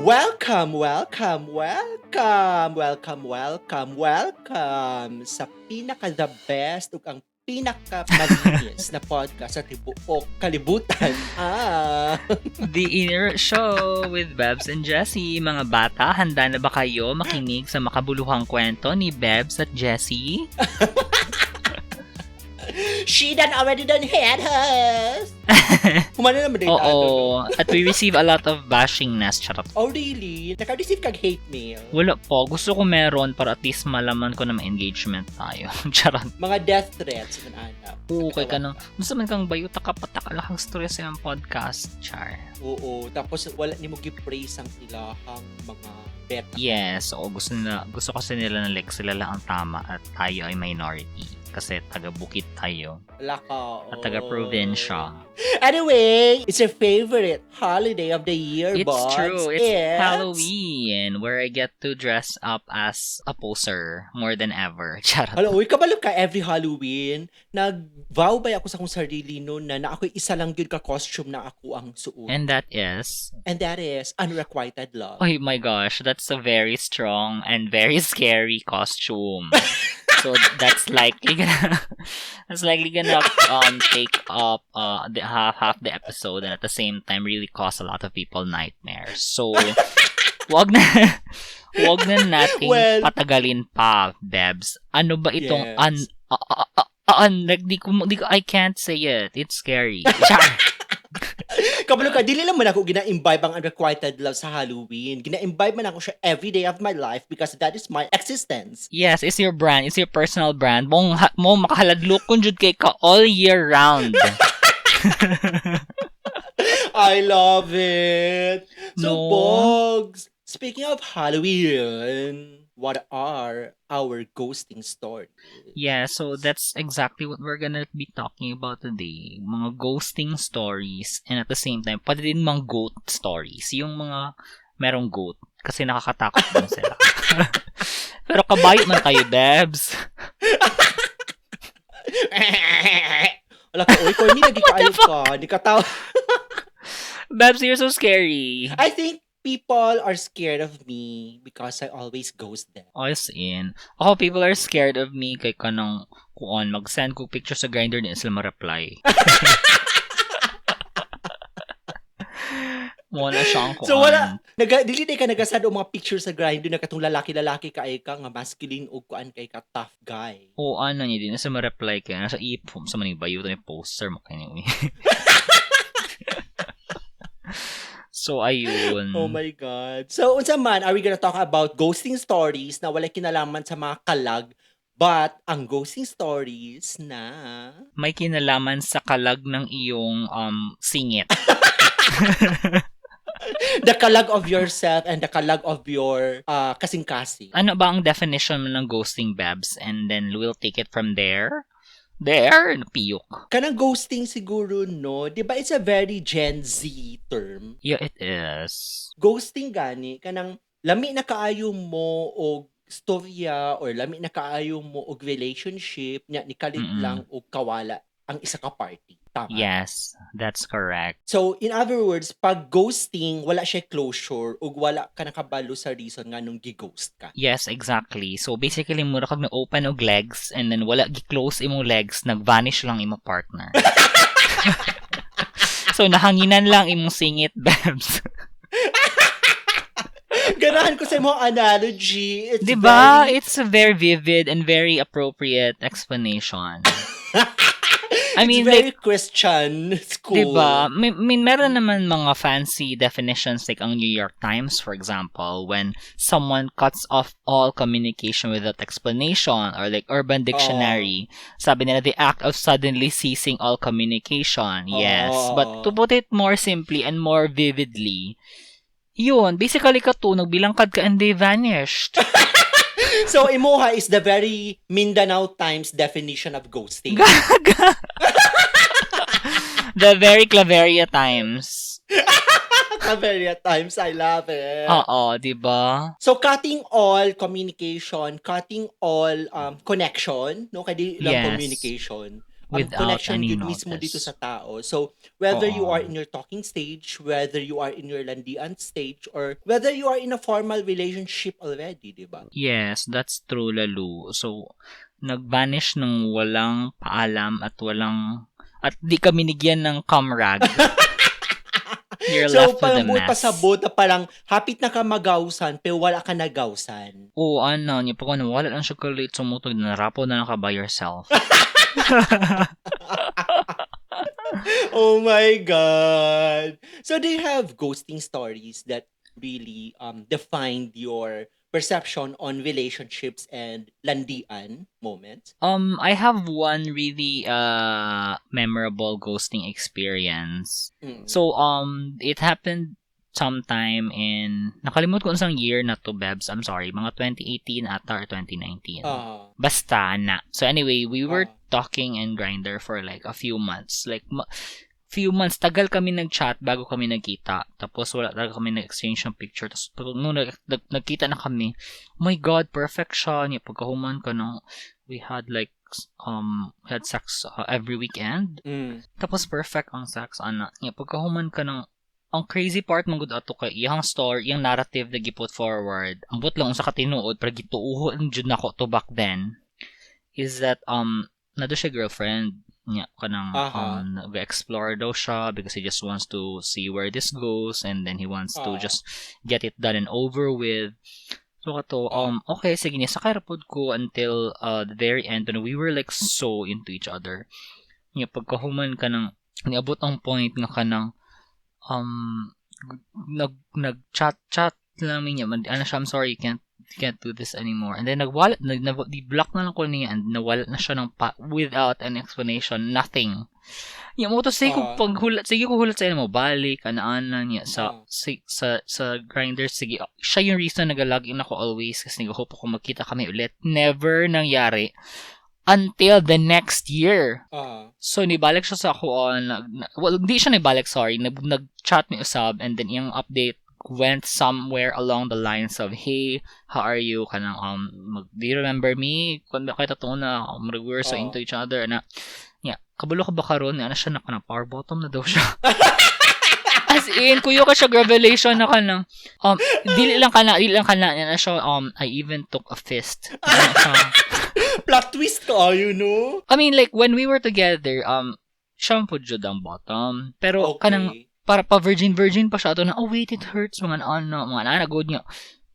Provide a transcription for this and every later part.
Welcome sa pinaka-the best ug ang pinaka-malinis na podcast sa tibuok kalibutan. The Inner Show with Bebs and Jessie. Mga bata, handa na ba kayo makinig sa makabuluhang kwento ni Bebs at Jessie? She already done had us. Humana naman din Oo. At we receive a lot of bashingness. Charot. Oh, really? Naka-receive kag hate mail? Wala po. Gusto ko meron para at least malaman ko na may engagement tayo. Charot. Mga death threats man anak. Okay ka nang. Gusto man kang bayot kapatakal stress yung podcast. Char. Oo. Tapos wala ni mo gi-praise ang ilahang mga beta. Yes. Oo. Gusto kasi nila na like sila lang ang tama at tayo ay minority. Kasi taga-bukit tayo. Wala ka. At taga-provincia. Anyway, it's your favorite holiday of the year, It's buds. true. It's Halloween, where I get to dress up as a poser more than ever. Charot. Uy, kabalo ka every Halloween. Nag-vow ba ako sa akong sarili noon na ako isa lang yun ka-costume na ako ang suot. And that is? Unrequited love. Oh my gosh, that's a very strong and very scary costume. So that's likely gonna take up the half the episode and at the same time really cause a lot of people nightmares. So wag na nating patagalin pa, Bebs. Ano ba itong I can't say it. It's scary. Kabalo ka, dili lang man ako gina-imbibe ang unrequited love sa Halloween. Gina-imbibe man ako siya every day of my life because that is my existence. Yes, it's your brand. It's your personal brand. Mo makahaladlokon jud kay ka all year round. I love it. So, No. Bogs, speaking of Halloween, what are our ghosting stories? Yeah, so that's exactly what we're gonna be talking about today. Mga ghosting stories and at the same time, pwede din mga goat stories. Yung mga merong goat kasi nakakatakot din sila. Pero kabayo man tayo, Debs. Wala ka, oy, Corny, nagkikaayo ka. Di ka tao. Debs, you're so scary. I think people are scared of me because I always ghost them. As in, ako, people are scared of me kay kanang kuon mag-send ko picture sa Grindr din sila ma-reply. Wala siyang kuon. So wala, dili ka nagasad o mga pictures sa Grindr na katong lalaki-lalaki ka ay ka nga masculine o kuan kay ka tough guy. O ano niya din, nasa ma-reply kaya nasa ipom sa maning Bayot na poster mo kaya niya. So, ayun. Oh my God. So, unsa man, are we gonna talk about ghosting stories na wala kinalaman sa mga kalag, but ang ghosting stories na may kinalaman sa kalag ng iyong singit. the kalag of yourself and the kalag of your kasing-kasing. Ano ba ang definition mo ng ghosting, Babs? And then we'll take it from there. Piyok. Kanang ghosting siguro, no? Di ba it's a very Gen Z term? Yeah, it is. Ghosting gani, kanang lami na kaayo mo og storya or lami na kaayo mo og relationship nya ni kalit lang og kawala ang isa ka party. Tama? Yes, that's correct. So, in other words, pag ghosting, wala siya closure ug wala ka nakabalo sa reason nga nung gi-ghost ka. Yes, exactly. So, basically, mura kag na-open og legs and then wala gi-close imong legs, nag-vanish lang imong partner. So, nahanginan lang imong singit, Babs. Ganahan ko sa imong analogy. It's diba? It's a very vivid and very appropriate explanation. I mean, it's very like, Christian school. diba? Meron naman mga fancy definitions like ang New York Times, for example, when someone cuts off all communication without explanation, or like Urban Dictionary, sabi nila the act of suddenly ceasing all communication. Yes. But to put it more simply and more vividly, yun, basically nagbilangkad ka and they vanished. So, imuha is the very Mindanao Times definition of ghosting. The very Claveria Times. Claveria Times, I love it. Oo, diba? So, cutting all communication, cutting all connection, no? Kadi lang Yes. communication. without connection any yun mismo dito notice. sa tao. So, whether you are Oo. in your talking stage, whether you are in your landian stage, or whether you are in a formal relationship already, di ba? Yes, that's true, Lalu. So, nag-vanish ng walang paalam at di ka binigyan ng comrade. You're So, left with a parang buot mess. pasabot na parang hapit na ka magawsan, pero wala ka nagawsan. Oo, ano, niya pa wala lang siya kalit sumutog, narapo na lang ka by yourself. Oh my God. So, do you have ghosting stories that really defined your perception on relationships and landian moments? I have one really memorable ghosting experience. Mm. So it happened sometime in nakalimot ko unsang year na to, Bebs. I'm sorry, mga 2018 ata or 2019. Ah. Basta na. So anyway, we were Ah. talking in Grindr for like a few months. Like few months, tagal kami nag-chat bago kami nagkita. Tapos wala talaga kami nag-exchange ng picture. Tapos nung nagkita na kami, oh my God, perfect siya. Niya, pagkahuman ka ng, we had like, had sex every weekend. Mm. Tapos perfect ang sex, ana. Niya, pagkahuman ka ng, ang crazy part mong good ato kay iyang story, iyang narrative na giput forward. Ambot lang sa katinuod, pero gituuho ang jud nako to back then, is that, nado siya girlfriend niya kanang Aha. nag-explore daw siya because he just wants to see where this goes, and then he wants to Ah. just get it done and over with. So kato, okay, sige ni sakay rapod ko until the very end when we were like so into each other. Nga pagkahuman ka ng niabot ang point nga kanang nag-chat lang niya, ano siya, I'm sorry, can't do this anymore. And then nagwala, di-block na lang ko niya, and nawala na siya ng without an explanation, nothing. Yung mo to, sige ko hulat sa mo, balik, ana niya, sa Grindr, sige, siya yung reason nag-login ako always, kasi nag-hope ako magkita kami ulit. Never nangyari. Until the next year. So, nibalik siya sa ako well, hindi siya nibalik, sorry. Nag-chat me usab, and then yung update went somewhere along the lines of, hey, how are you? Kanang, do you remember me? Kung bakit ito na, we were so into each other, na, yeah, kabulo ka ba karon? Ano siya, power bottom na daw siya. As in, kuyo ka siya, revelation na ka ng, dili lang ka na, na siya, I even took a fist. Plot twist ka, you know? I mean, like, when we were together, siya po jud ang bottom. Pero, kanang, para pa virgin pa siya, na, oh wait, it hurts, mga good niya.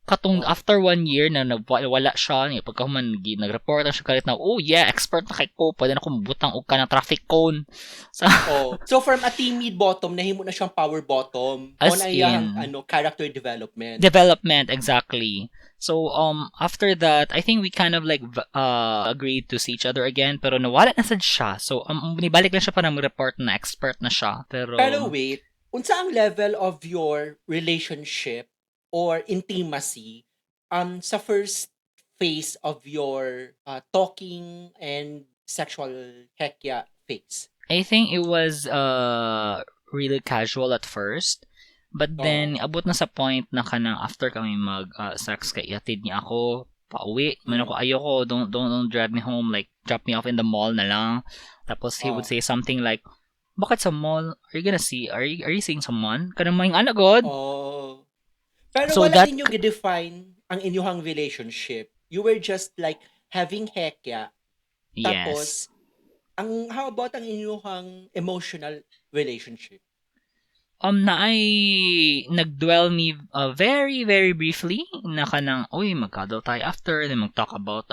Katong after 1 year na wala siya, niya, pagkahuman, nag-report na siya kalit na, oh yeah, expert na kay ko, pwede na akong butang og ka ng traffic cone. So from a timid bottom, nahimo na siyang power bottom. As on in, character development. Development, exactly. So, after that, I think we kind of like agreed to see each other again, pero nawala na sad siya. So, nibalik lang siya para mag-report na expert na siya. Pero wait, unsa ang level of your relationship or intimacy sa first phase of your talking and sexual hekya phase? I think it was really casual at first. But then, abot na sa point na kanang after kami mag-sex, kay iatid niya ako pauwi. Ako, ayoko, don't drive me home, like, drop me off in the mall na lang. Tapos, he would say something like, bakit sa mall? Are you seeing someone? Kanang may anak god? Pero So wala that ninyo i-define ang inyong relationship. You were just like having hekya. Tapos, yes. How about ang inyong emotional relationship? Nag-dwell me very, very briefly na kanang, uy, magkadal tayo after, then mag-talk about,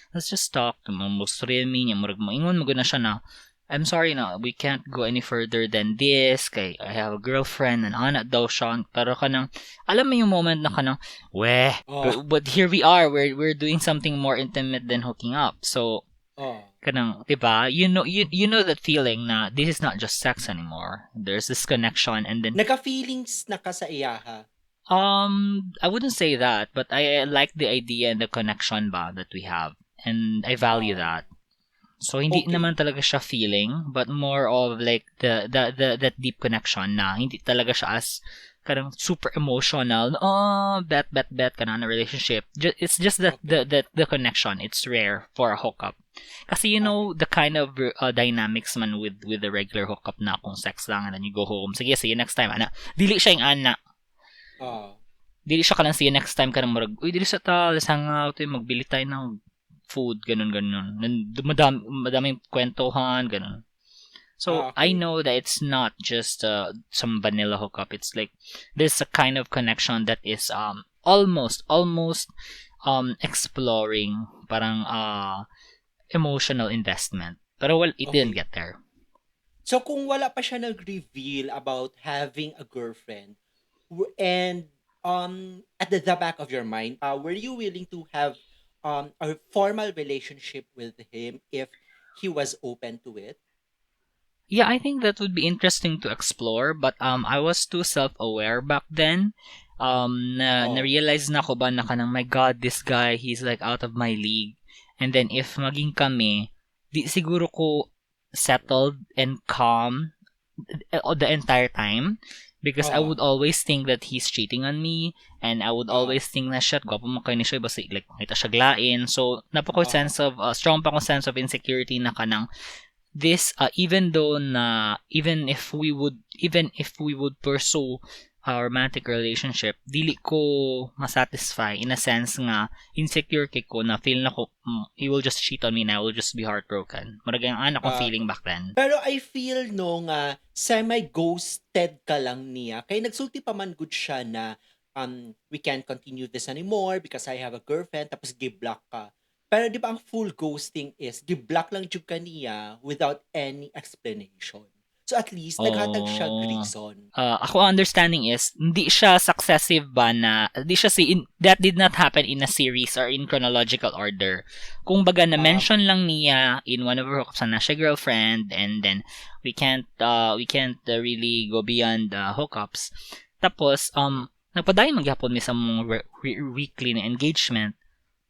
let's just talk, mustrin me, niya, maingon, maguna siya na, I'm sorry na, we can't go any further than this, kay I have a girlfriend, and anak daw siya, pero kanang, alam mo yung moment na kanang, but here we are, we're doing something more intimate than hooking up, so, kanang, diba? You know that feeling na this is not just sex anymore. There's this connection, and then naka-feelings na ka sa iyaha? I wouldn't say that, but I like the idea and the connection ba that we have, and I value that. So hindi naman talaga siya feeling, but more of like the that deep connection na hindi talaga siya as kanang super emotional. Oh, bet ka na relationship. It's just that Okay. the connection. It's rare for a hookup. Kasi you Okay. know the kind of dynamics man with the regular hookup na kung sex lang and then you go home. Sige, see you next time. Ana, dili siya yung ana. Oh. Dili siya kanang see you next time ka nang murag. Uy, dili sa ta, let's hang out, magbili tayo ng food, ganun. Madaming kwentuhan, ganun. So I Okay. know that it's not just some vanilla hookup. It's like there's a kind of connection that is almost exploring parang emotional investment. Pero well, it didn't Okay. get there. So kung wala pa siya nag-reveal about having a girlfriend, and at the back of your mind, were you willing to have a formal relationship with him if he was open to it? Yeah, I think that would be interesting to explore, but I was too self-aware back then. Oh. Na-realize na ko ba na kanang, my God, this guy, he's like out of my league. And then if maging kami, di siguro ko settled and calm the entire time because I Oh. would always think that he's cheating on me and I would Oh. always think na shit, gwapo mo kayo ni siya basta like makita siya glain. So napako Oh. sense of strong pa ko sense of insecurity na kanang this even though na even if we would pursue a romantic relationship dili ko masatisfy in a sense nga insecure kay ko na feel na ko he will just cheat on me and I will just be heartbroken marag ang anak kong feeling Okay. back then. Pero I feel no nga semi-ghosted ka lang niya. Kaya nagsulti pa man good siya na we can't continue this anymore because I have a girlfriend tapos gi-block ka. Pero di ba ang full ghosting is gi-block lang jud ka niya without any explanation. So at least naghatag siya Oh. reason. Ako understanding is hindi siya successive ba na hindi siya that did not happen in a series or in chronological order. Kung baga na mention Okay. lang niya in one of her hookups na siya girlfriend and then we can't really go beyond hookups. Tapos nagpadayon maghapon mi sa mong weekly na engagement.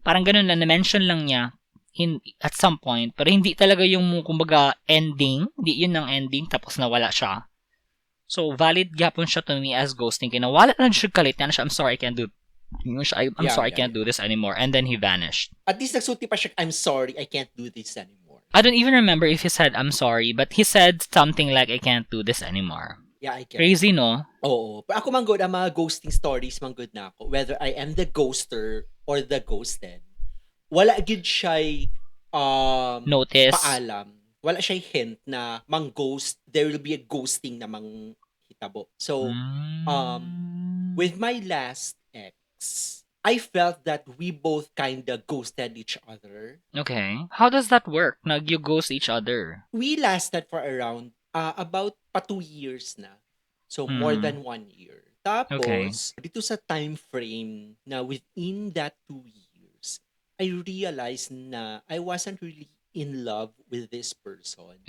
Parang ganun lang na-mention lang niya at some point pero hindi talaga yung kumbaga ending, hindi yun ang ending tapos nawala siya. So, valid gapon siya to me as ghosting. Kinawala lang siya kalit. Yan siya, I'm sorry, I can't do I'm Yeah, sorry, I yeah, can't yeah. do this anymore. And then he vanished. At least nagsulti pa siya, I'm sorry, I can't do this anymore. I don't even remember if he said, I'm sorry, but he said something like, I can't do this anymore. Yeah, I get Crazy, that. no? Oo. Pero ako man good, ang mga ghosting stories man good na ako. Whether I am the ghoster or the ghosted. Wala gid siya Notice. paalam. Wala siya hint na mang-ghost, there will be a ghosting na manghitabo. So, Mm, with my last ex, I felt that we both kinda ghosted each other. okay. How does that work? Nag you ghost each other? We lasted for around about pa 2 years na. So more Mm, than 1 year. okay. Tapos, dito sa time frame na within that 2 years, I realized na I wasn't really in love with this person.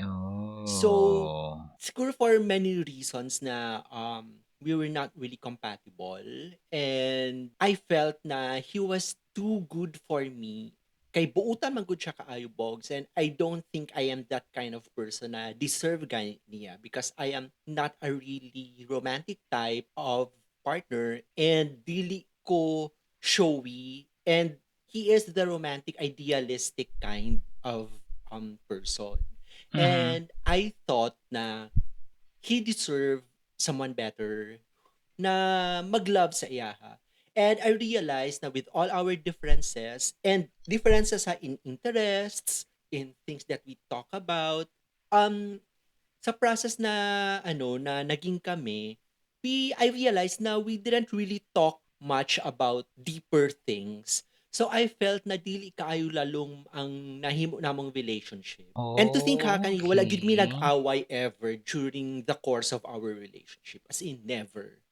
So, Oh. siguro for many reasons na we were not really compatible and I felt na he was too good for me. Kay buutan man gud siya kaayo Bogs, and I don't think I am that kind of person na deserve niya because I am not a really romantic type of partner and dili ko showy, and he is the romantic idealistic kind of person. Mm-hmm. And I thought na he deserved someone better na maglove sa iyaha. And I realized na with all our differences and differences in interests, in things that we talk about, um, sa process na na naging kami, I realized na we didn't really talk much about deeper things. So I felt na dili kaayo lalong ang nahimo namong relationship. And to think ha, kani wala gid mi Okay. nag-away ever during the course of our relationship. As in, never.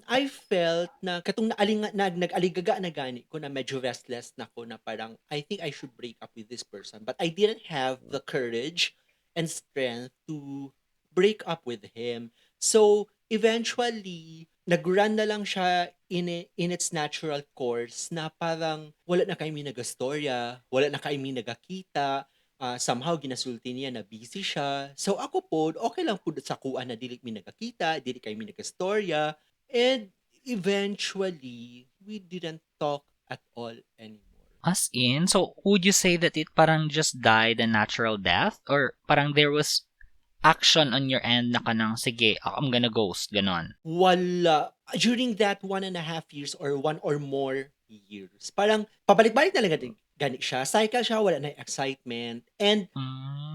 I felt na katong nag-aligaga na gani ko na medyo restless na ko na parang I think I should break up with this person. But I didn't have the courage and strength to break up with him. So, eventually, nag-run na lang siya in its natural course na parang wala na kami nagastorya, wala na kami nagakita, somehow ginasulti niya na busy siya. So ako po, okay lang po sa kuan na dili mi nagakita, dili kami nagastorya. And eventually, we didn't talk at all anymore. As in? So, would you say that it parang just died a natural death? Or parang there was action on your end na kanang, sige, I'm gonna ghost, ganon? Wala. During that 1.5 years or 1 or more years, parang pabalik-balik na lang gani siya. Cycle siya, wala na excitement. And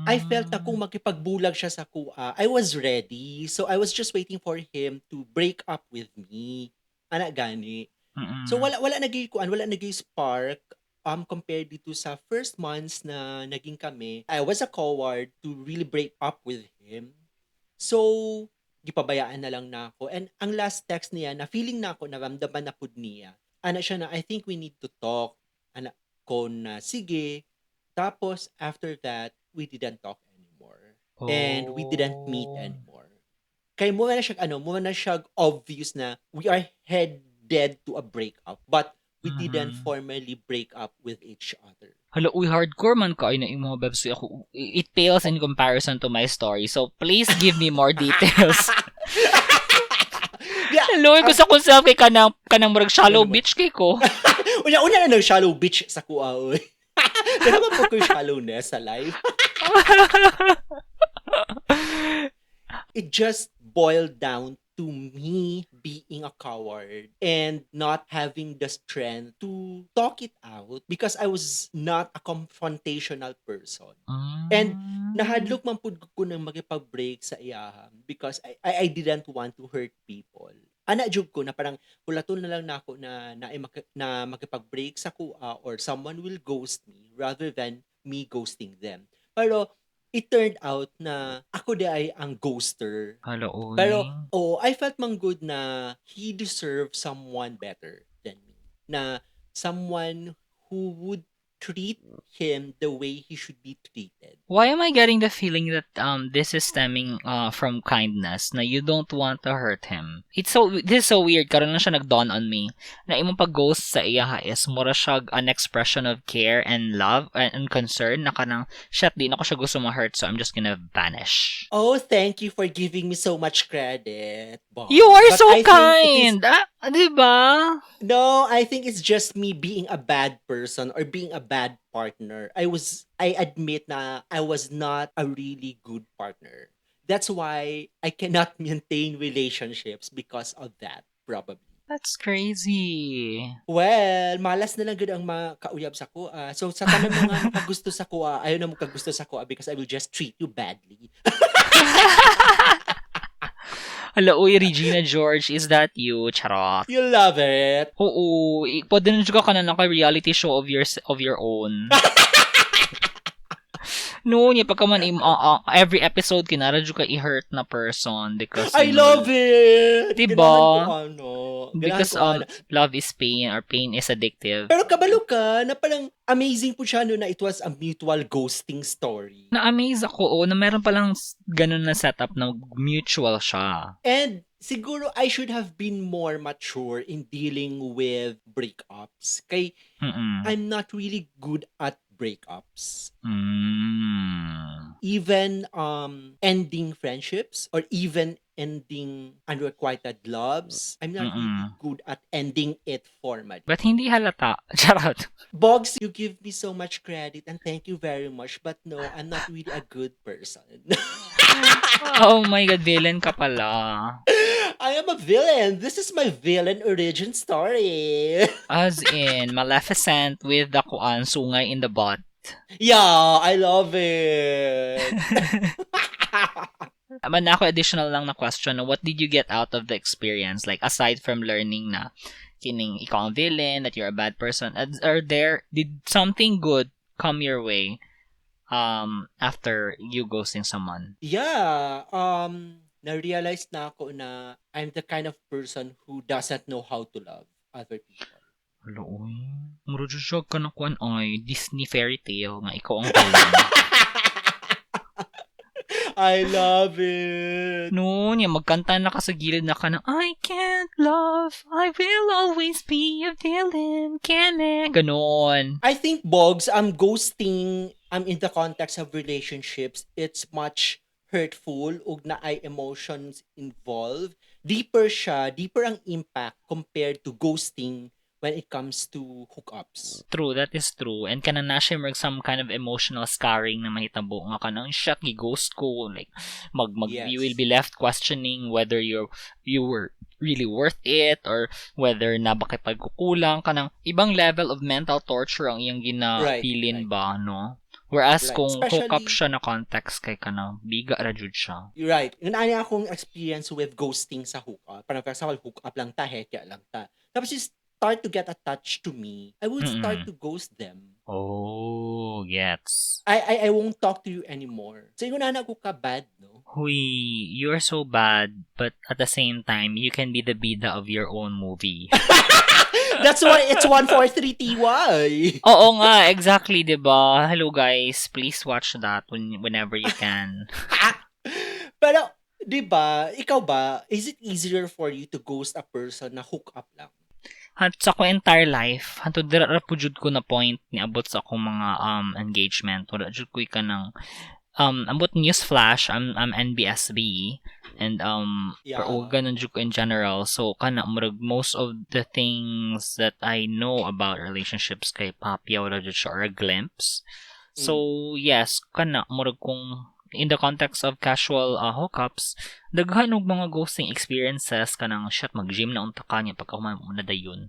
I felt na kung Mm. makipagbulag siya sa kuha, I was ready. So I was just waiting for him to break up with me. Ana gani. So Mm-mm. wala naging kuan, wala naging spark compared dito sa first months na naging kami. I was a coward to really break up with him. So gipabayaan na lang na ako. And ang last text niya na feeling na ako naramdaman na pud niya. Ana siya na I think we need to talk. Ana ko na sige. Tapos after that, we didn't talk anymore. And we didn't meet Oh. anymore. Kaya mo na siya obvious na we are headed to a breakup. But we didn't Mhm. formally break up with each other. Hala, uy, hardcore man ka na imo babs. Ako, it pales in comparison to my story. So, please give me more details. Yeah. Hello, gusto ko self kay kanang murag shallow Ano ba? beach kay ko. Una na ng shallow beach sa kuha, oy. Naman po ko yung shallowness sa life. It just boiled down to me being a coward and not having the strength to talk it out because I was not a confrontational person. And Mm. nahadlok man pud ko nang makipag-break sa iyahan because I didn't want to hurt people. Ana jud ko na parang hulaton na lang nako na makipag-break sa kuha or someone will ghost me rather than me ghosting them. Pero it turned out na ako di ay ang ghoster. Hala, uy. Pero I felt man good na he deserved someone better than me. Na someone who would treat him the way he should be treated. Why am I getting the feeling that this is stemming from kindness na you don't want to hurt him? This is so weird karon lang siya nag-dawn on me na imong pag-ghost sa iya is mura siya an expression of care and love and concern na kanang shit di na ko siya gusto ma-hurt so I'm just gonna vanish. Oh, thank you for giving me so much credit, You Bong. are But so I think it is kind! Di ba? no, I think it's just me being a bad person or being a bad partner. I admit na I was not a really good partner. That's why I cannot maintain relationships because of that, probably. That's crazy. Well, malas na lang gud ang makauyab sa kuha. So sa tanan mo nga makagusto sa kuha, ayaw na mo kagusto sa kuha because I will just treat you badly. Hala, uy, Regina George, is that you? Charot. You love it. Oo, pwede na juga ka na naka-reality show of your own. No, niya pagka man every episode kinara juga i-hurt na person because I love it. Diba? Because Ganahan ko ano. love is pain or pain is addictive. Pero kabalo ka na parang amazing po siya no na it was a mutual ghosting story. Na-amaze ako na meron palang ganun na setup na mutual siya. And siguro I should have been more mature in dealing with breakups. Kay I'm not really good at breakups. Even ending friendships or even ending unrequited loves, I'm not really good at ending it formally. But hindi halata. Charot. Boggs, you give me so much credit and thank you very much. But no, I'm not really a good person. Oh my God, villain ka pala. I am a villain. This is my villain origin story. As in, Maleficent with the kuan, sungay in the butt. Yeah, I love it. Man, ako additional lang na question, what did you get out of the experience? Like, aside from learning na kining ikaw ang villain, that you're a bad person, did something good come your way after you ghosting someone? Yeah, na-realize na ako na I'm the kind of person who doesn't know how to love other people. Hello, uy. Murujusog ka na kuan ay Disney fairy tale nga ikaw ang villain. I love it. No, niya magkanta na ka sa gilid na ka na, I can't love, I will always be a villain, can I? Ganon. I think, Boggs, ghosting in the context of relationships, it's much hurtful ug na ay emotions involved deeper ang impact compared to ghosting when it comes to hookups. True, that is true. And kanang na siya some kind of emotional scarring na mahitabo nga kanang shit gi-ghost ko, like you will Yes. be left questioning whether you were really worth it or whether na bakit pagkukulang kanang ibang level of mental torture ang iyang Right, ginapilin right, ba, no? Whereas right. kung hookup Especially, siya na context kay kanang biga ra jud siya. you're right. Yung ani akong experience with ghosting sa hookup. Parang for example, hookup lang ta, hekya lang ta. Tapos you start to get attached to me, I would start Mm. to ghost them. Oh, gets. I won't talk to you anymore. So, yung na ko ka bad, no? Huy, you're so bad, but at the same time, you can be the bida of your own movie. That's why it's 143 TY. Oo nga, exactly, 'di ba? Hello guys, please watch that whenever you can. Pero, di ba, ikaw ba, is it easier for you to ghost a person na hook up lang? Sa ko entire life, hantod dira ra po jud ko na point ni abot sa akong mga engagement. Wala jud ko ka ng ambot news flash, I'm NBSB and Yeah. or ganun jud ko in general. So kana murag most of the things that I know about relationships kay Papia wala jud siya or a glimpse. So yes, kana murag kung in the context of casual hookups, daghan og mga ghosting experiences kanang shit mag-gym na unta ka niya pagka human mo na dayon.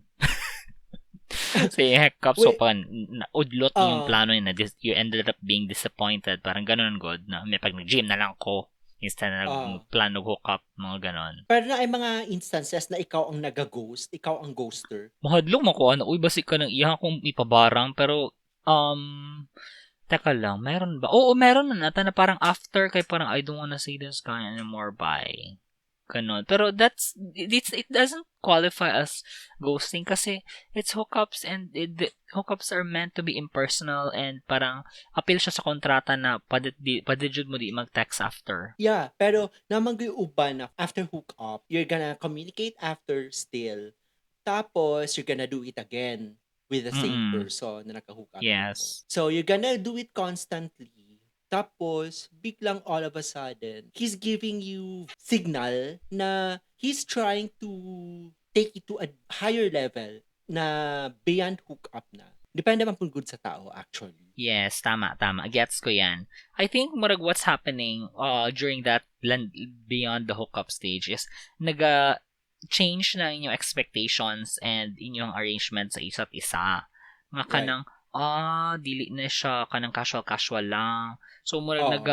Say hookup so Wait. pan udlot yung plano niya na you ended up being disappointed. Parang ganun god na may pag nag-gym na lang ko instead na plano hookup mga ganon. Pero na ay mga instances na ikaw ang nag-ghost, ikaw ang ghoster. Mahadlong mo ko ano, uy basik ka ng iya kong ipabarang pero teka lang, meron ba? Oo, meron na nata na parang after kay parang I don't wanna see this guy anymore, bye. Ganon. Pero it doesn't qualify as ghosting kasi it's hookups and hookups are meant to be impersonal and parang appeal siya sa kontrata na padijud mo di mag-text after. Yeah, pero namang uban na after hookup, you're gonna communicate after still. Tapos, you're gonna do it again with the same person na naka-hook up. Yes. So, you're gonna do it constantly. Tapos, biglang all of a sudden, he's giving you signal na he's trying to take it to a higher level na beyond hookup na. Depende man kung good sa tao, actually. Yes, tama. Gets ko yan. I think murag what's happening during that beyond the hookup stage is change na inyong expectations and inyong arrangements sa isa't isa. Nga kanang, dili na siya, kanang casual lang. So, murag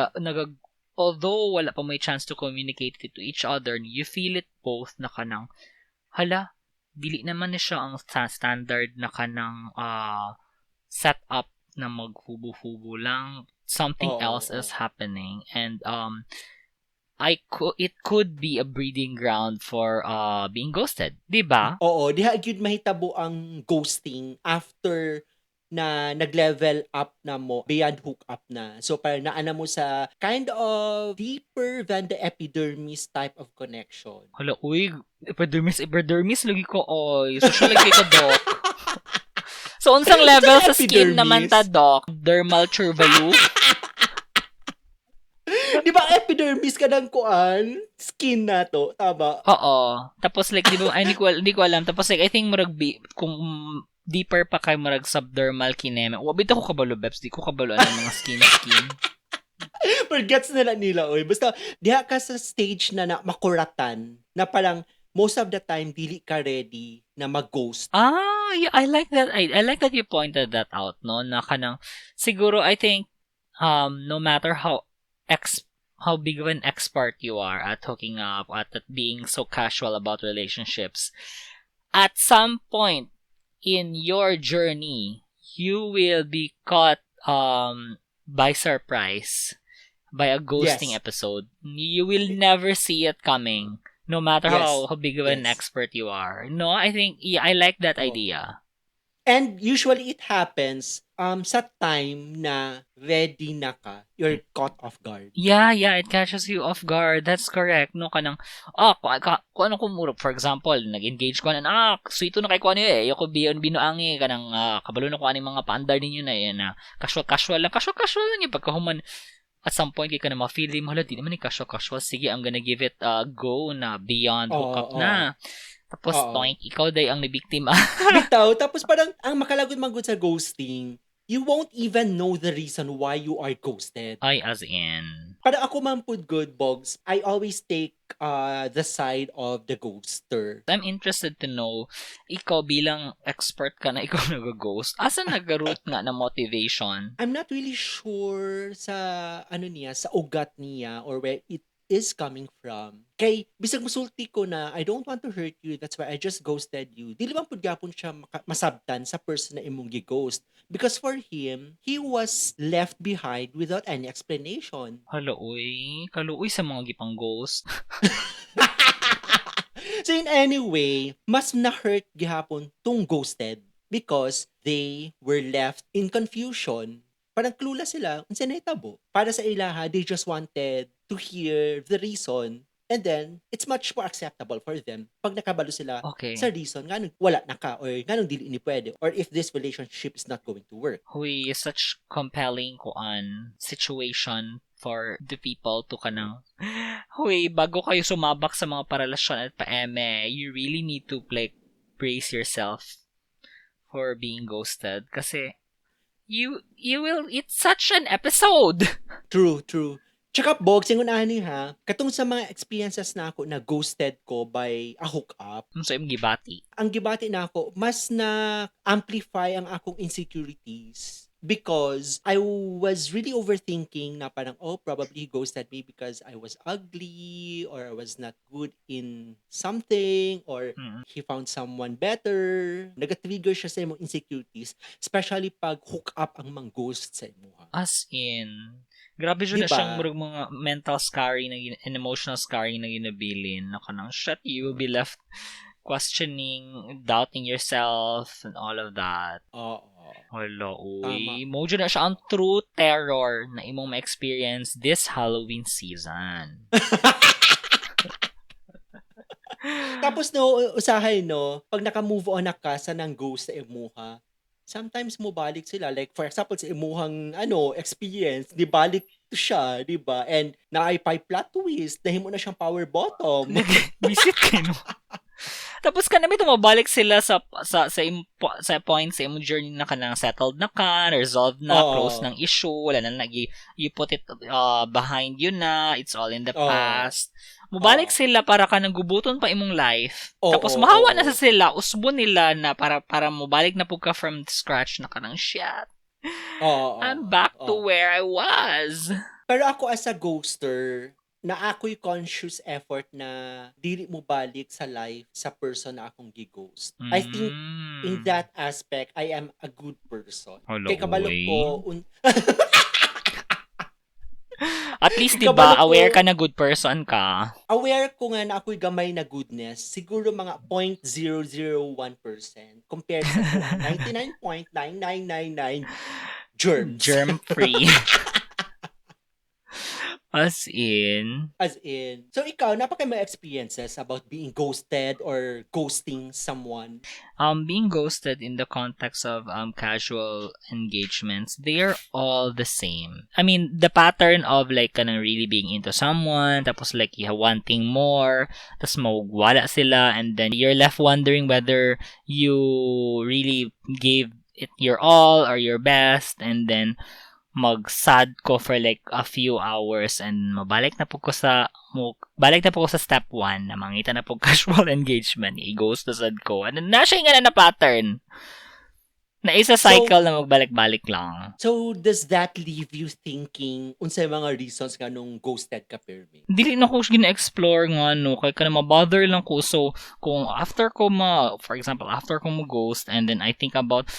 although wala pa may chance to communicate it to each other, you feel it both na kanang, hala, dili naman na siya ang standard na kanang set up na maghubo-hubo lang. Something else is happening. And, it could be a breeding ground for being ghosted, di ba? Oo, diha gyud mahitabo ang ghosting after na nag-level up na mo beyond hookup na. So parang naana mo sa kind of deeper than the epidermis type of connection. Hala, uy, epidermis lagi ko oy. So siya lagi ka doc. So unsang level sa skin naman ta doc? Dermal curvature. Di ba epidermis ka ng kuan? Skin na to, tama? Oo. Tapos like, di ba, hindi ko alam. Tapos like, I think murag kung deeper pa kay murag subdermal kineme. Wabit ako kabalo, Beps. Di ko kabalo ang mga skin. Pero gets nila, oy. Basta, diha ka sa stage na makuratan, na parang, most of the time, dili ka ready na mag-ghost. Yeah, I like that. I like that you pointed that out, no? Na kanang, siguro, I think, no matter how big of an expert you are at hooking up, at being so casual about relationships, at some point in your journey, you will be caught by surprise by a ghosting episode. You will never see it coming, no matter how big of an expert you are. No, I think, I like that idea. And usually it happens sa time na ready na ka, you're caught off guard. Yeah, it catches you off guard. That's correct. No, kanang, kung ano kumurap, for example, nag-engage ko na, sweeto na kay ko ano yoko binuangi, kanang, kabalo na ko ano mga paandar ninyo na yan, casual lang yung pagkahuman, at some point, kaya ka na ma-feel mo, hala, di naman ni casual. Sige, I'm gonna give it a go na beyond Oo, hookup oo. na. Tapos, Oo. toink, ikaw day ang nabiktima. Bitaw, tapos parang ang makalagod man gud sa ghosting, you won't even know the reason why you are ghosted. Ay, as in. Para ako man pud good, Bogs, I always take the side of the ghoster. I'm interested to know, ikaw bilang expert ka na ikaw nag-ghost, asa nag-root nga na motivation? I'm not really sure sa sa ugat niya or where it is coming from. Kay bisag musulti ko na I don't want to hurt you, that's why I just ghosted you. Dili man pud gyapon siya masabtan sa person na imong gi-ghost because for him, he was left behind without any explanation. Haluoy, kaluoy sa mga gipang ghost. So in any way, mas na-hurt gihapon tong ghosted because they were left in confusion. Parang clueless sila unsa nahitabo. Para sa ilaha, they just wanted to hear the reason and then it's much more acceptable for them pag nakabalo sila Okay. sa reason nganong wala na ka or nganong dili ni pwede or if this relationship is not going to work. Huy, such compelling situation for the people to kanang huy, bago kayo sumabak sa mga parelasyon at paeme, you really need to like brace yourself for being ghosted kasi you will, it's such an episode. True. Tsaka, Bogs, yung ani ha, katong sa mga experiences na ako na ghosted ko by a hookup, So, yung gibati. ang gibati na ako, mas na-amplify ang akong insecurities because I was really overthinking na parang, probably he ghosted me because I was ugly or I was not good in something or he found someone better. Nag-trigger siya sa imong insecurities, especially pag hook up ang mga ghost sa imo. As in, grabe dyan na Diba? siyang murag mga mental scarring and emotional scarring na ginabilin na kanang, shit, you will be left questioning, doubting yourself, and all of that. Oo. Wala, Tama. uy. Mo dyan na siya ang true terror na imong ma-experience this Halloween season. Tapos no, usahay no, pag naka-move on na ka sa nang ghost sa imuha, sometimes mo balik sila. Like, for example, sa imuhang, experience, di balik siya, di ba? And naipay plot twist, dahil mo na siyang power bottom. Visit ka, no? Tapos ka namin tumabalik sila sa point sa imong journey na kanang settled na ka, resolved na, close ng issue, wala na you put it behind you na, it's all in the past. Mubalik sila para ka nagubuton pa imong life. Tapos mahawa na sa sila, usbo nila na para mubalik na po ka from scratch na kanang shit. I'm back to where I was. Pero ako as a ghoster, na ako'y conscious effort na dili mo balik sa life sa person na akong gighost. I think in that aspect, I am a good person. Hello, Kay kabalo ko, at least, diba, aware ka na good person ka. Aware ko nga na ako'y gamay na goodness, siguro mga 0.001% compared sa 99.9999 germs. Germ-free. As in. So, ikaw, napaka may experiences about being ghosted or ghosting someone? Being ghosted in the context of casual engagements, they are all the same. I mean, the pattern of like kanang really being into someone, tapos like you wanting more, tapos mawala sila, and then you're left wondering whether you really gave it your all or your best, and then mag-sad ko for like a few hours and balik na po ko sa step 1 na mangita na po casual engagement, i-ghost na sad ko. And na siya nga na pattern. Na isa cycle na magbalik-balik lang. So, does that leave you thinking unsay mga reasons nga nung ghosted ka, Permi? Dili na ko gina-explore nga, no. Kaya ka na mabother lang ko. So, kung after ko for example, after ko ghost and then I think about,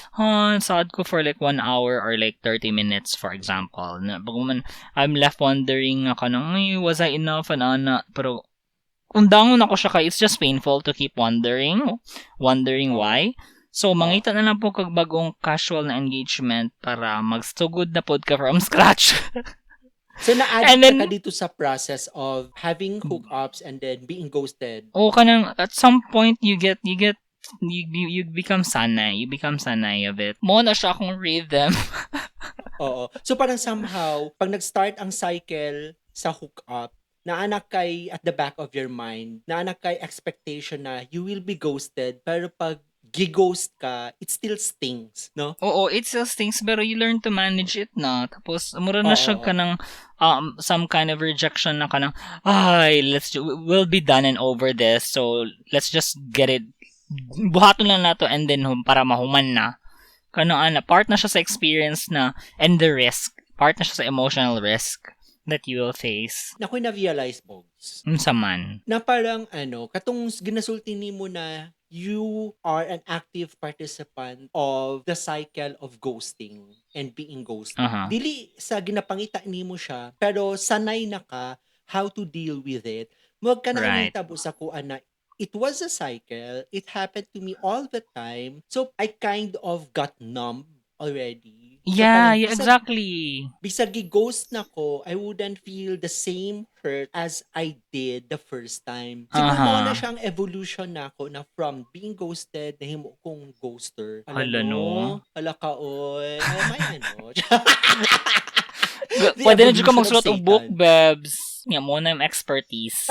sad ko for like 1 hour or like 30 minutes, for example. Na, I'm left wondering nga kanang, was I enough? Pero, kung dangon ako siya it's just painful to keep wondering why. So, mangita na lang po kag bagong casual na engagement para magstugod na pod ka from scratch. So, na-addict ka dito sa process of having hookups and then being ghosted? Kanang, at some point, you become sanay. You become sanay of it. Mo na siya akong rhythm. Oo. So parang somehow, pag nag-start ang cycle sa hookup, naanak kay at the back of your mind, naanak kay expectation na you will be ghosted, pero pag ghost ka, it still stings, no? Oo, it still stings pero you learn to manage it na. Tapos mura na siya Oo, ka ng some kind of rejection na ka ng, ay, we'll be done and over this. So let's just get it. Buhaton lang nato and then para mahuman na. Kano ana, part na siya sa experience na and the risk. Part na siya sa emotional risk that you will face. na ako'y na-realize, Bogs, Unsa man. na parang katong ginasulti nimo na you are an active participant of the cycle of ghosting and being ghosted. Aha. Dili sa ginapangita nimo siya, pero sanay na ka how to deal with it. Huwag ka na Right. mahitabo sa kuan na it was a cycle. It happened to me all the time. So I kind of got numb already. So Yeah, parang yeah, exactly. bisag gi-ghost na ko, I wouldn't feel the same hurt as I did the first time. Siguro mo na Aha. siyang evolution na ako na from being ghosted, nahimo kong ghoster. Alam Hala no? no. Hala ka, oy. Ay, may The Pwede na dyan ka evolution of magsulat og book, Satan. Bebs. Nga mo na yung expertise.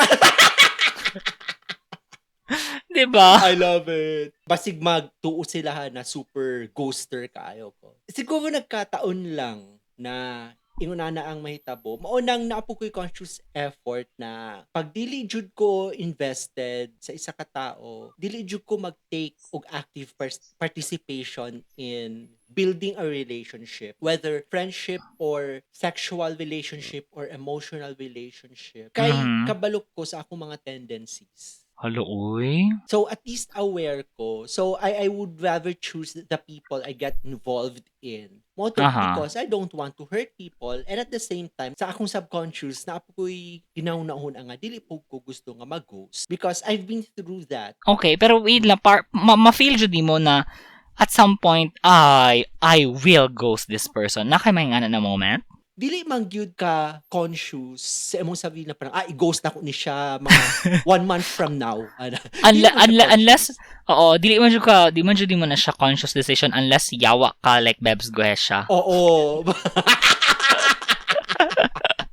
'Di ba? I love it. Basig magtuo sila na super ghoster kaayo ko. Siguro nagkataon lang na inguna na ang mahitabo. Maunang naapo ko'y conscious effort na pag dili jud ko invested sa isa ka tao, dili jud ko mag-take og active participation in building a relationship, whether friendship or sexual relationship or emotional relationship. Kay Mhm. kabalok ko sa akong mga tendencies. Hala, uy. So at least aware ko. So I would rather choose the people I get involved in. Moto Aha. because I don't want to hurt people and at the same time sa akong subconscious na ako'y ginaunahon nga dili po ko gusto nga mag-ghost because I've been through that. Okay, pero wait lang, ma-feel jud mo na at some point, I will ghost this person. Nakay may nga na moment? Dili man gyud ka conscious sa imong sabihin na parang i-ghost na ko ni siya mga 1 month from now. Dili man siya Unless, conscious. oo, di mo na siya conscious decision unless yawa ka like Bebs Guhes siya. Oo.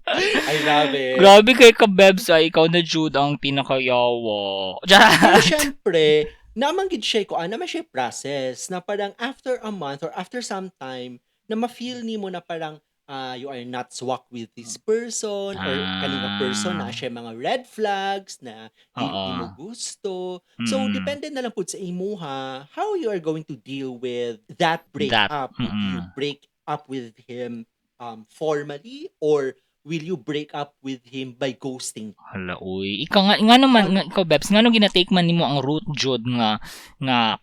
I love it. Grabe kay ka Bebs, ikaw na Jude ang pinakayawa. Pero syempre, namanggid siya ko, naman siya process na parang after a month or after some time, na ma-feel ni mo na parang you are not swak with this person or kaninga person na siya mga red flags na di mo Oo. gusto. So, depende na lang po sa imuha how you are going to deal with that That. breakup. Would you break up with him formally or will you break up with him by ghosting? Hala, uy. Ikaw nga naman, ikaw, Bebs, nga nung ginatake man nimo ang root jud nga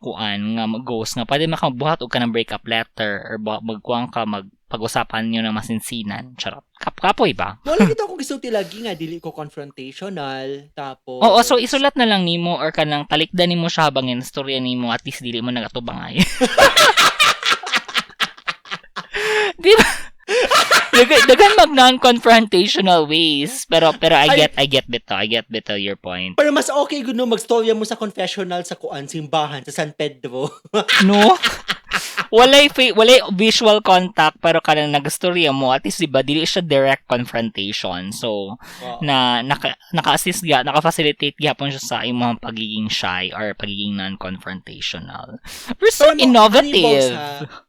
kuan, nga mag-ghost, nga pwede makabuhat og ka ng breakup letter or magkuang ka, pag-usapan nyo ng masinsinan. Charot. Kapoy ba? Wala kita ko gusto tilagi nga, dili ko confrontational, tapos... Oo, so isulat na lang nimo or kanang talikdan nimo siya habang istorya nimo at least dili mo nagatubangay. Di ba? Dagan mag non-confrontational ways. Pero I get bitaw your point. Pero mas okay gud no magstorya mo sa confessional sa kuan simbahan sa San Pedro. No? walay visual contact pero kanang nagstorya mo at least diba dili siya direct confrontation. So na naka-assist naka-facilitate gyapon siya sa imong pagiging shy or pagiging non-confrontational. We're so innovative.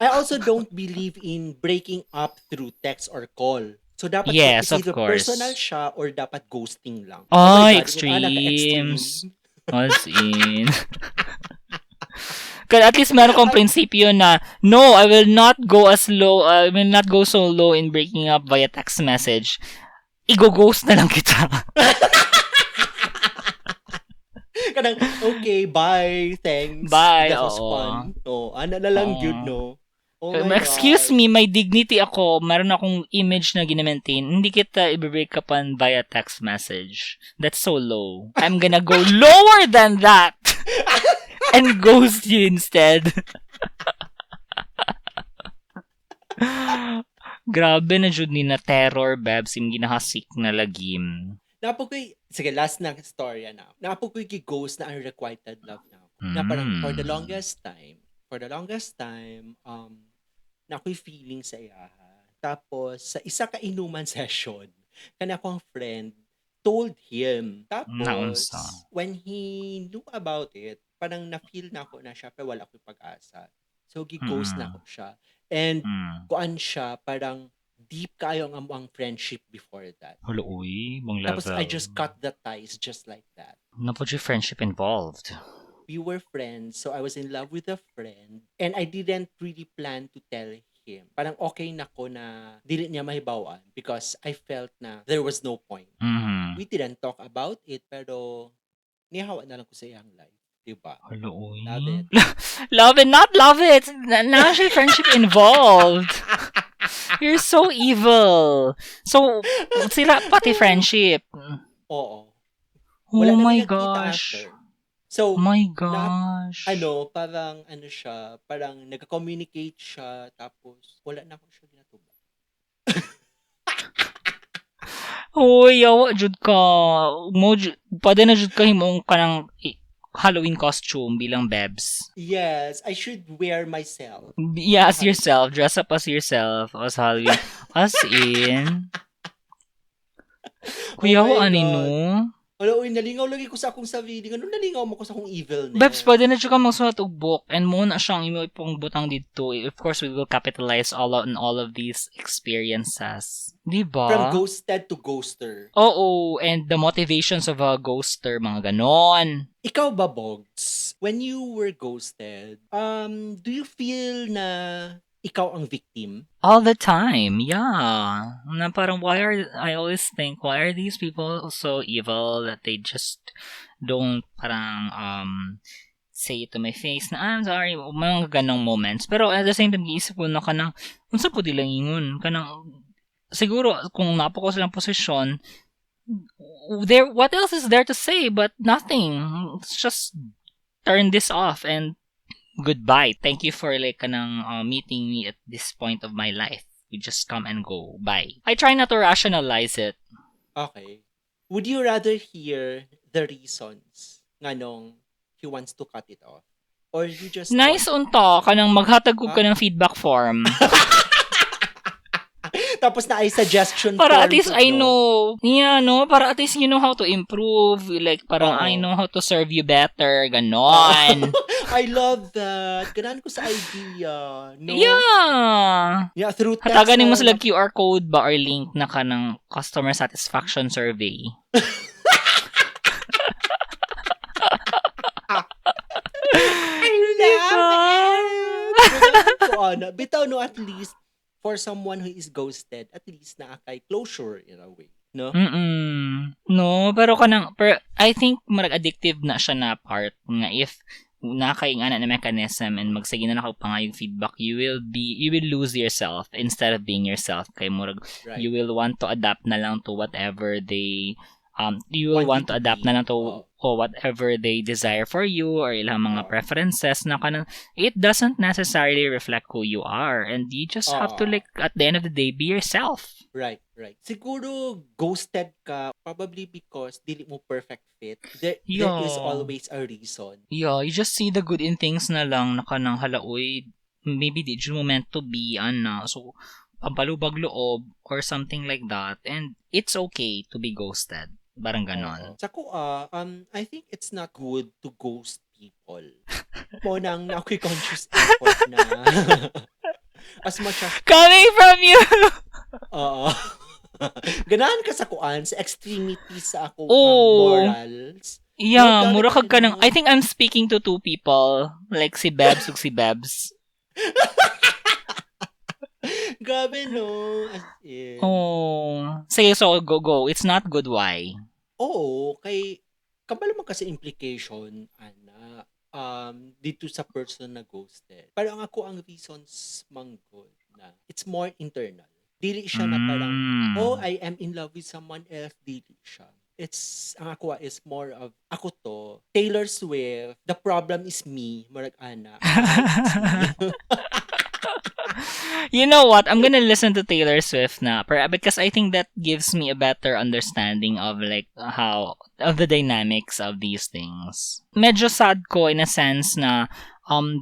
I also don't believe in breaking up through text or call. So dapat yes, it's either of course. personal siya or dapat ghosting lang. Extremes. What's in? Kaya at least meron kong prinsipyo na no, I will not go so low in breaking up via text message. Igo-ghost na lang kita. Kanang, okay, bye, thanks. Bye, That was fun. Ana na lang yun, no? Oh excuse me, may dignity ako. Meron akong image na ginamaintain. Hindi kita i-break upan via text message. That's so low. I'm gonna go lower than that. And ghost you instead. Grabe na jud ni na terror, Bebs. Yung ginahasik na lagim. Sige, last na storya na. Napokoy ghost na unrequited love na. Na parang for the longest time, na ako'y feeling sa iya. Tapos, sa isa ka inuman session, kana akong friend told him. Naunsa. Tapos, when he knew about it, parang na-feel na ako na syempre wala akong pag-asa. So, ghost na Mm. ako siya. And, Mm. kuan siya, parang deep kayo ang friendship before that. Hulo, uy, mong Tapos, I level. just cut the ties just like that. Napod yung friendship involved. We were friends, so I was in love with a friend, and I didn't really plan to tell him. Parang okay na ko na dili niya mahibawan because I felt na there was no point. Mhm. We didn't talk about it, pero nihawa na lang ko sa iyang life. Diba? Hulo, uy. Love it. Love it, not love it. Now siya friendship involved. You're so evil. So, sila pati friendship. Oo. Oh Wala na my nagkita gosh. after. So, My gosh. parang siya, parang nagka-communicate siya, tapos wala na ako siya ginatubo. Hoy, yawa jud ka. Pwede na jud ka himong kanang Halloween costume bilang Bebs. Yes, I should wear myself. Yeah, as yourself. Dress up as yourself. As Halloween. As in. Kuya Oh ko my ani God. no? Wala, uy, nalingaw lagi ko sa akong sarili. Ganun nalingaw mo ko sa akong evilness. Bebs, pwede na siya ka magsulat og book and mo na siyang imo pong butang dito. Of course, we will capitalize all of these experiences. Diba? From ghosted to ghoster. Oo, and the motivations of a ghoster, mga ganon. Ikaw ba, Bogs? When you were ghosted, do you feel na ikaw ang victim? All the time, yeah. Na parang I always think, why are these people so evil that they just don't parang say it to my face na I'm sorry, mga ganong moments. Pero at the same time, giisip ko na kanang, unsa po dilang ingon, kanang, siguro, kung napo ko silang posisyon, what else is there to say but nothing. Let's just turn this off and goodbye. Thank you for kanang meeting me at this point of my life. We just come and go. Bye. I try not to rationalize it. Okay. Would you rather hear the reasons nga nung he wants to cut it off? Or you just Nice unta kanang maghatag ko ka ng feedback form. Tapos na ay suggestion Para form at least to, I no? know. Yeah, no? Para at least you know how to improve. Like, parang I know how to serve you better. Ganon. I love that. Ganahan ko sa idea. No? Yeah. Yeah, through text. Hatagan mo sila QR code ba or link na ka ng customer satisfaction survey. I love it! Bitaw, no, at least for someone who is ghosted, at least nakakay closure in a way. No? No, pero I think marag addictive na siya na part nga if nakaingana na mechanism and magsige na nakapangayong feedback, you will lose yourself instead of being yourself. Kay murag Right. you will want to adapt na lang to whatever they you will want to adapt na lang to whatever they desire for you or ilang mga preferences na kanang it doesn't necessarily reflect who you are and you just have to at the end of the day be yourself. Right. Siguro ghosted ka probably because dili mo perfect fit. There is always a reason. Yeah, you just see the good in things na lang na kanang halaoy maybe di mo meant to be so pampalubag loob or something like that and it's okay to be ghosted. Parang ganon. Sako, I think it's not good to ghost people. Mo nang ako'y conscious effort na as much as coming from you. Ganahan ka sa kuan, sa extremities sa ako morals. Yeah, mura kag kanang I think I'm speaking to two people, like si Bebs ug si Bebs. Grabe, no? As in. Sige, so go. It's not good, why? Oo, kay kabalo man kasi implication, dito sa person na ghosted. Parang ako ang reasons manggod na it's more internal. Dili siya na parang, I am in love with someone else. Dili siya. Ang ako is more of, ako to, Taylor Swift, the problem is me, marag ana. You know what? I'm gonna listen to Taylor Swift na because I think that gives me a better understanding of of the dynamics of these things. Medyo sad ko in a sense na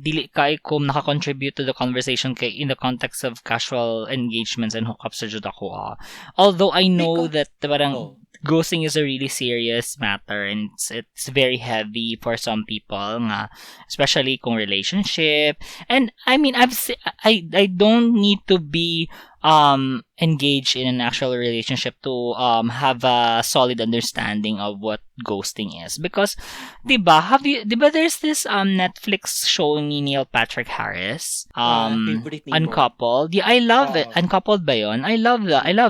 dili kay ko naka-contribute to the conversation kay in the context of casual engagements and hookups sa jud ako. Although I know Because, that parang oh, ghosting is a really serious matter and it's very heavy for some people nga, especially kung relationship. And I mean, I don't need to be engaged in an actual relationship to have a solid understanding of what ghosting is, because 'di ba there's this Netflix show ni Neil Patrick Harris, favorite ni mo. Uncoupled. Yeah, I love it. Oo. Uncoupled ba 'yon? I love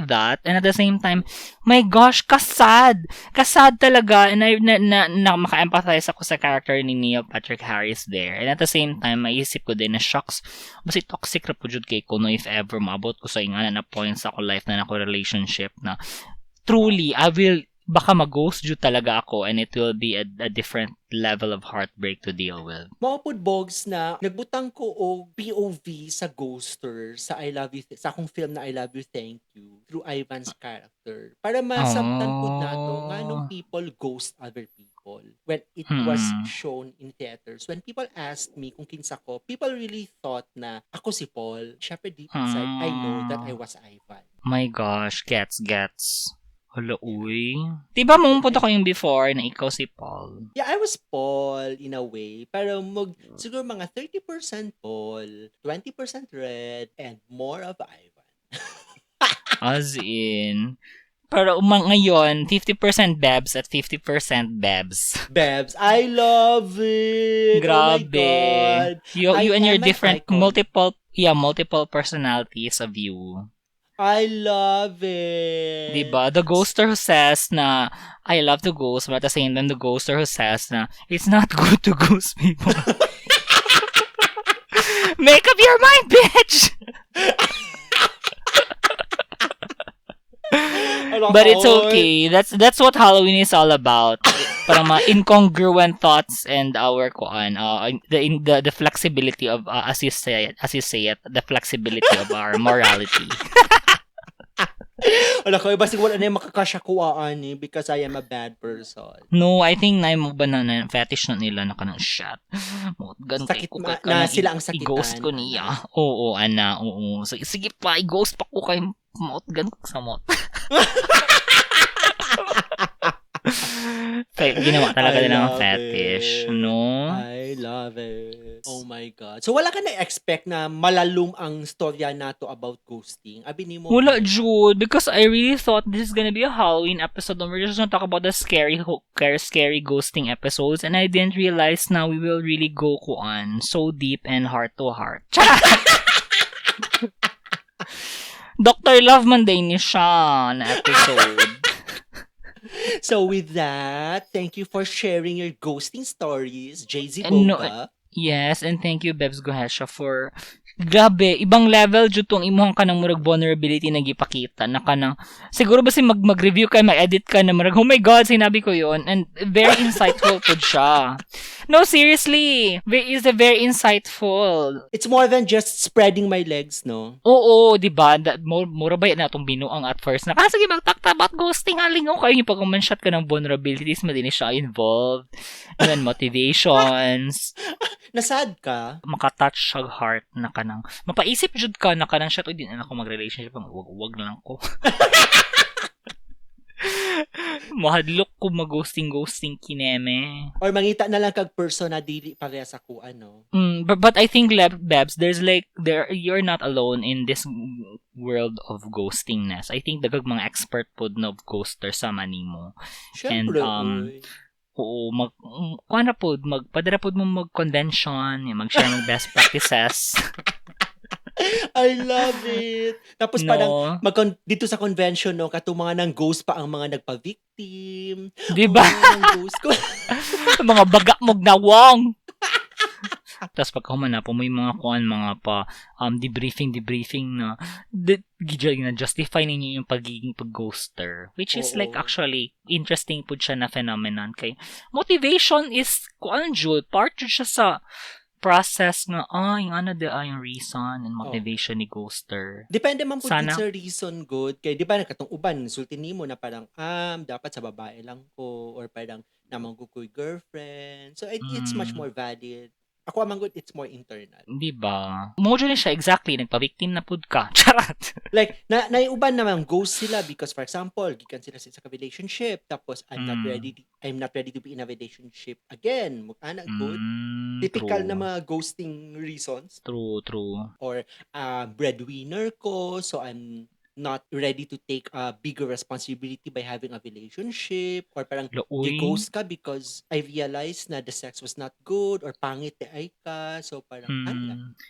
that. And at the same time, my gosh, kasad. Kasad talaga. And I na maka-empathize ako sa character ni Neil Patrick Harris there. And at the same time, maisip ko din na shocks, basi toxic ra po jud kay ko no if ever maabot ko sa ingana na points ako life na nako relationship na truly I will baka mag-ghost jud talaga ako, and it will be a different level of heartbreak to deal with. Maupod bogs na nagbutang ko og POV sa ghoster sa I Love You sa akong film na I Love You Thank You through Ivan's character para masabtan pud nato nganong Oh. people ghost other people when it was Hmm. shown in theaters. When people asked me kung kinsa ko, people really thought na ako si Paul. Syempre deep inside I know that I was Ivan. My gosh, gets. Hala, uy. Diba mumupunta ko yung before na ikaw si Paul? Yeah, I was Paul in a way. Pero siguro mga 30% Paul, 20% Red, and more of Ivan. As in. Pero ngayon, 50% Bebs at 50% Bebs. Bebs, I love it! Oh my Grabe. God! You I and your am an different, icon. multiple personalities of you. I love it! Diba? The ghoster who says na, I love to ghost, but at the same time, the ghoster who says na, it's not good to ghost people. Make up your mind, bitch! But it's okay. That's what Halloween is all about. Parang mga incongruent thoughts and our the flexibility of as you say it, the flexibility of our morality. Wala ko, iba siguro na yung makakasyakuaan eh because I am a bad person. No, I think na mo ba na fetish na nila na kanang shot. Gan kay Sakit ko ma- kay na kanang sila ang sakitan. i-ghost ko niya. Oo, ana, oo. So, sige pa, i-ghost pa ko kay mot gan ko sa mot. Kaya ginawa talaga I nila ng love fetish, it. no? I love it. Oh my God. So wala ka na-expect na malalum ang storya nato about ghosting? Abi ni mo? Wala, Jude, because I really thought this is gonna be a Halloween episode and we're just gonna talk about the scary ghosting episodes, and I didn't realize now we will really go kuan so deep and heart to heart. Dr. Love man day ni siya na episode. So with that, thank you for sharing your ghosting stories, JZ And no, Boga. yes, and thank you, Bebs Gohesha, for grabe, ibang level jud tong imong kanang murag vulnerability na gipakita na kanang siguro ba si mag-review ka, mag-edit ka na murag, oh my god, sinabi ko yon, and very insightful pud siya. No, seriously, is a very insightful. It's more than just spreading my legs, no? Oo, di ba? Mura ba na itong binuang at first na, sige, magtakta about ghosting, halingaw kayo yung pag-manshot ka ng vulnerabilities, madini siya involved. And then motivations. Nasad ka? Makatouch sa heart na kanang mapaisip jud ka na kanang shit, di na ako mag-relationship, wag na lang ko. Mahadlok ko mag-ghosting kineme. Or mangita na lang kag person na dili pareha sa kuan, no? But I think, Babs, you're not alone in this world of ghostingness. I think dagag mga expert pod no ghoster sa manimo. Syempre, And oo, kuana pod, magpadara pod mo mag-convention, mag-share ng best practices. I love it. Tapos No. parang dito sa convention, no, katong mga nang ghost pa ang mga nagpa-victim. Di ba? Nang ghost ko. Mga baga mog nawong. Tapos pagkahuman na po, may mga mga pa debriefing na justify ninyo yung pagiging pag-ghoster. Which is like actually interesting po siya na phenomenon. Kay motivation is part siya sa process nga, yung yung reason and motivation ni ghoster. Depende man po Sana sa reason good. Kaya di ba katong uban, sulti nimo na parang, dapat sa babae lang ko or parang namang kukoy girlfriend. So it's much more valid. Ako amang good, it's more internal. Di ba? Mo dyan siya, exactly, nagpa-victim na pud ka. Charot. Like, naiuban naman, ghost sila because, for example, gikan sila sa isang relationship, tapos I'm not ready to be in a relationship again. Mukha good. Typical True. na mga ghosting reasons. True. Or, breadwinner ko, so I'm not ready to take a bigger responsibility by having a relationship, or parang Uy. ghost ka because I realized na the sex was not good or pangit te ay ka, so parang So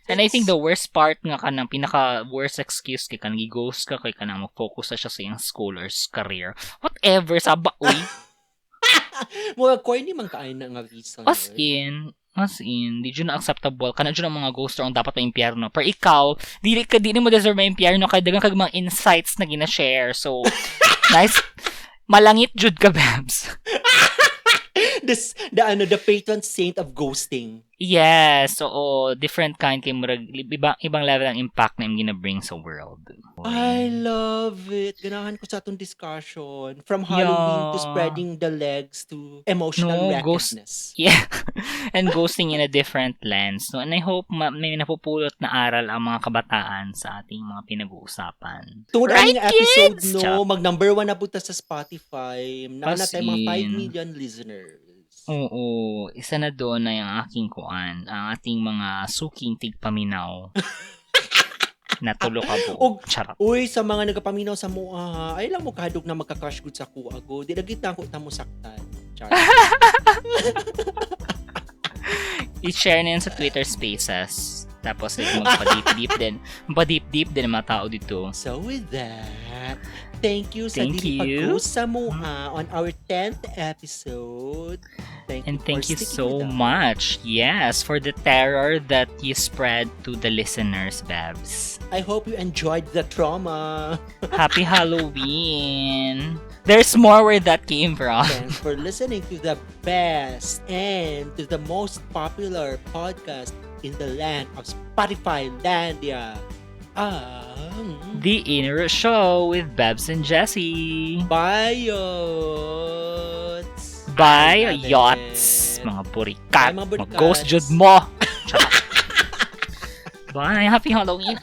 And I think the worst part nga kanang pinaka worst excuse kay kanang ghost ka kay kanang mag-focus na siya sa iyang school or career. Whatever sa uy. Mga corny man kaayo na nga reason. As in, di dyan na acceptable. Kana dyan ang mga ghoster ang dapat na impyerno. Pero ikaw, di mo deserve may impyerno kaya dagang kag mga insights na gina-share. So, nice. Malangit jud ka, Babs. The patron saint of ghosting. Yes, so different kind kay murag ibang level ang impact na im gina-bring sa world. I love it. Ganahan ko sa atong discussion. From Halloween to spreading the legs to emotional wreckedness. Yeah. And ghosting in a different lens. No? And I hope may napupulot na aral ang mga kabataan sa ating mga pinag-uusapan. Tungod Right, ang episode, kids? no, mag-number 1 na punta sa Spotify. Naana tayo mga 5 in. million listeners. Oo, isa na doon na yung aking kuan, ang ating mga suking tigpaminaw. Natulog ka po. Charot. Uy, sa mga nagapaminaw sa mua, ay lang mo kahadog na magka-crush good sa kuha ko. Di lagi ko tamo saktan. Charot. I-share na yun sa Twitter Spaces. Tapos magpa-deep din ang mga tao dito. So with that, thank you sa pag-host sa mua on our 10th episode. Thank you so much. Yes, for the terror that you spread to the listeners, Babs. I hope you enjoyed the trauma. Happy Halloween. There's more where that came from. Thanks for listening to the best and to the most popular podcast in the land of Spotify Landia. The Inner Show with Babs and Jessie. Bayot. Bayots. Mga burikat. Mga ghost jud mo. Bye. Happy Halloween.